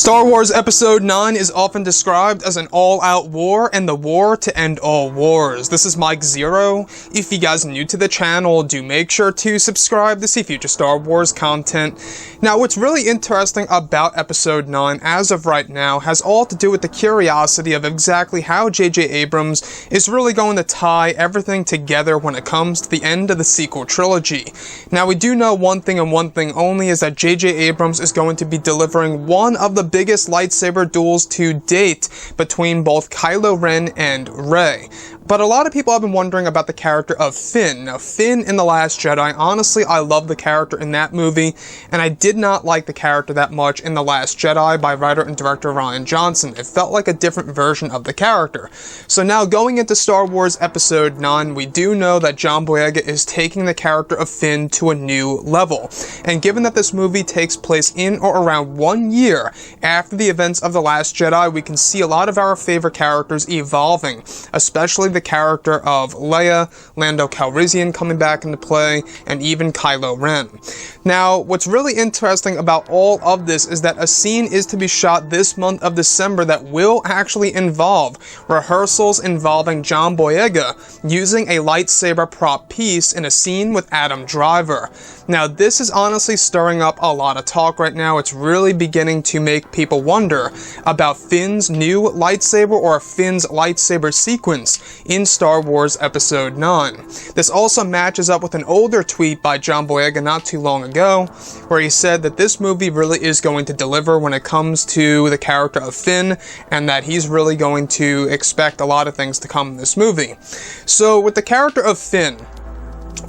Star Wars Episode 9 is often described as an all-out war and the war to end all wars. This is Mike Zero. If you guys are new to the channel, do make sure to subscribe to see future Star Wars content. Now, what's really interesting about Episode 9 as of right now has all to do with the curiosity of exactly how J.J. Abrams is really going to tie everything together when it comes to the end of the sequel trilogy. Now, we do know one thing and one thing only is that J.J. Abrams is going to be delivering one of the biggest lightsaber duels to date between both Kylo Ren and Rey. But a lot of people have been wondering about the character of Finn. Now, Finn in The Last Jedi, honestly, I love the character in that movie, and I did not like the character that much in The Last Jedi by writer and director Rian Johnson. It felt like a different version of the character. So now, going into Star Wars Episode 9, we do know that John Boyega is taking the character of Finn to a new level. And given that this movie takes place in or around 1 year after the events of The Last Jedi, we can see a lot of our favorite characters evolving, especially the character of LEIA, Lando Calrissian coming back into play, and even Kylo Ren. Now, what's really interesting about all of this is that a scene is to be shot this month of December that will actually involve rehearsals involving John Boyega using a lightsaber prop piece in a scene with Adam Driver. Now, this is honestly stirring up a lot of talk right now. It's really beginning to make people wonder about Finn's new lightsaber or Finn's lightsaber sequence in Star Wars Episode 9. This also matches up with an older tweet by John Boyega not too long ago, where he said that this movie really is going to deliver when it comes to the character of Finn, and that he's really going to expect a lot of things to come in this movie. So, with the character of Finn,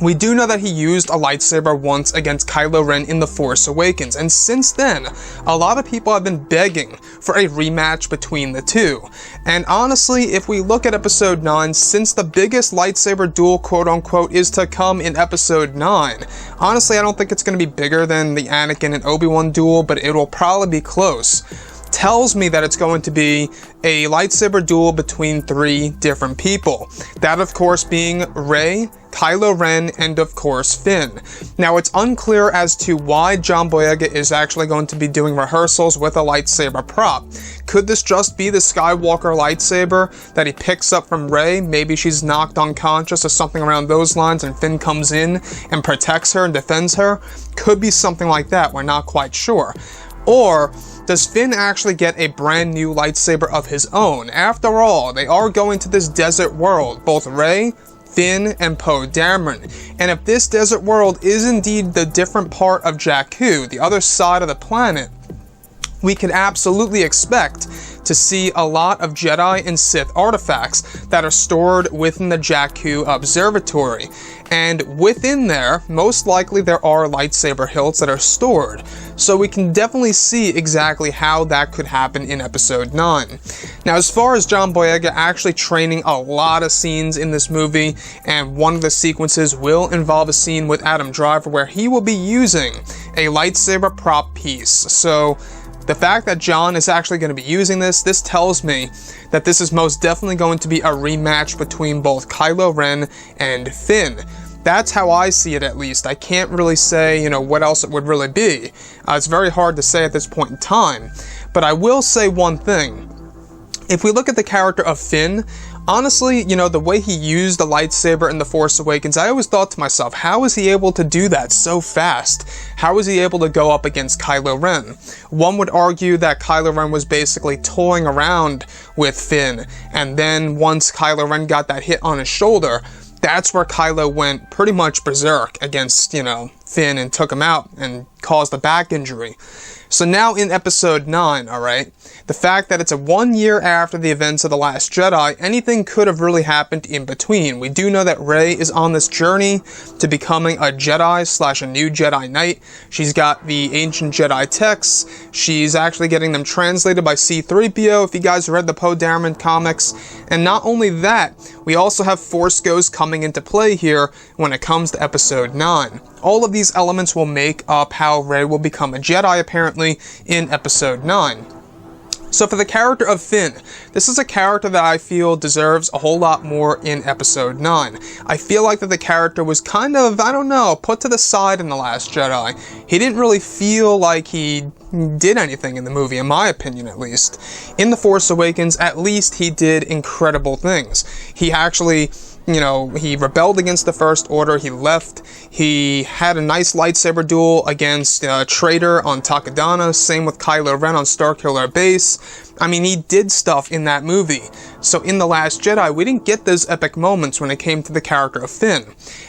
we do know that he used a lightsaber once against Kylo Ren in The Force Awakens, and since then, a lot of people have been begging for a rematch between the two. And honestly, if we look at Episode 9, since the biggest lightsaber duel, quote-unquote, is to come in Episode 9, honestly, I don't think it's going to be bigger than the Anakin and Obi-Wan duel, but it will probably be close. Tells me that it's going to be a lightsaber duel between 3 different people. That, of course, being Rey, Kylo Ren, and of course Finn. Now, it's unclear as to why John Boyega is actually going to be doing rehearsals with a lightsaber prop. Could this just be the Skywalker lightsaber that he picks up from Rey? Maybe she's knocked unconscious or something around those lines and Finn comes in and protects her and defends her? Could be something like that, we're not quite sure. Or does Finn actually get a brand new lightsaber of his own? After all, they are going to this desert world, both Rey, Finn, and Poe Dameron. And if this desert world is indeed the different part of Jakku, the other side of the planet, we can absolutely expect to see a lot of Jedi and Sith artifacts that are stored within the Jakku Observatory. And within there, most likely there are lightsaber hilts that are stored. So we can definitely see exactly how that could happen in Episode 9. Now, as far as John Boyega actually training a lot of scenes in this movie, and one of the sequences will involve a scene with Adam Driver where he will be using a lightsaber prop piece. So the fact that John is actually going to be using this tells me that this is most definitely going to be a rematch between both Kylo Ren and Finn. That's how I see it, at least. I can't really say, what else it would really be. It's very hard to say at this point in time. But I will say one thing. If we look at the character of Finn, honestly, the way he used the lightsaber in The Force Awakens, I always thought to myself, how is he able to do that so fast? How is he able to go up against Kylo Ren? One would argue that Kylo Ren was basically toying around with Finn, and then once Kylo Ren got that hit on his shoulder, that's where Kylo went pretty much berserk against, Finn and took him out and caused a back injury. So now in Episode 9, alright, the fact that it's 1 year after the events of The Last Jedi, anything could have really happened in between. We do know that Rey is on this journey to becoming a Jedi / a new Jedi Knight. She's got the ancient Jedi texts. She's actually getting them translated by C-3PO, if you guys read the Poe Dameron comics. And not only that, we also have Force Ghosts coming into play here when it comes to Episode 9. All of these elements will make up how Rey will become a Jedi, apparently, in Episode 9. So for the character of Finn, this is a character that I feel deserves a whole lot more in Episode 9. I feel like that the character was kind of, I don't know, put to the side in The Last Jedi. He didn't really feel like he did anything in the movie, in my opinion at least. In The Force Awakens, at least he did incredible things. He actually, he rebelled against the First Order, he left, he had a nice lightsaber duel against a traitor on Takodana, same with Kylo Ren on Starkiller Base. I mean, he did stuff in that movie. So in The Last Jedi, we didn't get those epic moments when it came to the character of Finn.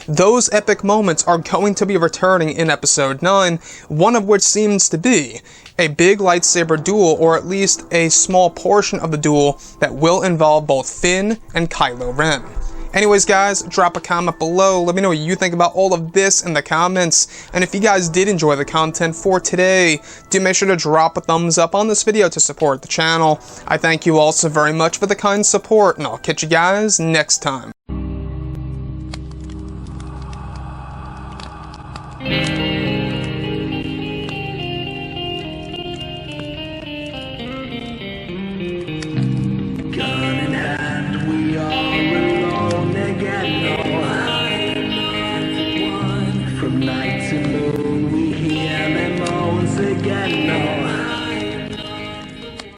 Those epic moments are going to be returning in Episode 9, one of which seems to be a big lightsaber duel, or at least a small portion of the duel that will involve both Finn and Kylo Ren. Anyways, guys, drop a comment below. Let me know what you think about all of this in the comments. And if you guys did enjoy the content for today, do make sure to drop a thumbs up on this video to support the channel. I thank you all so very much for the kind support, and I'll catch you guys next time.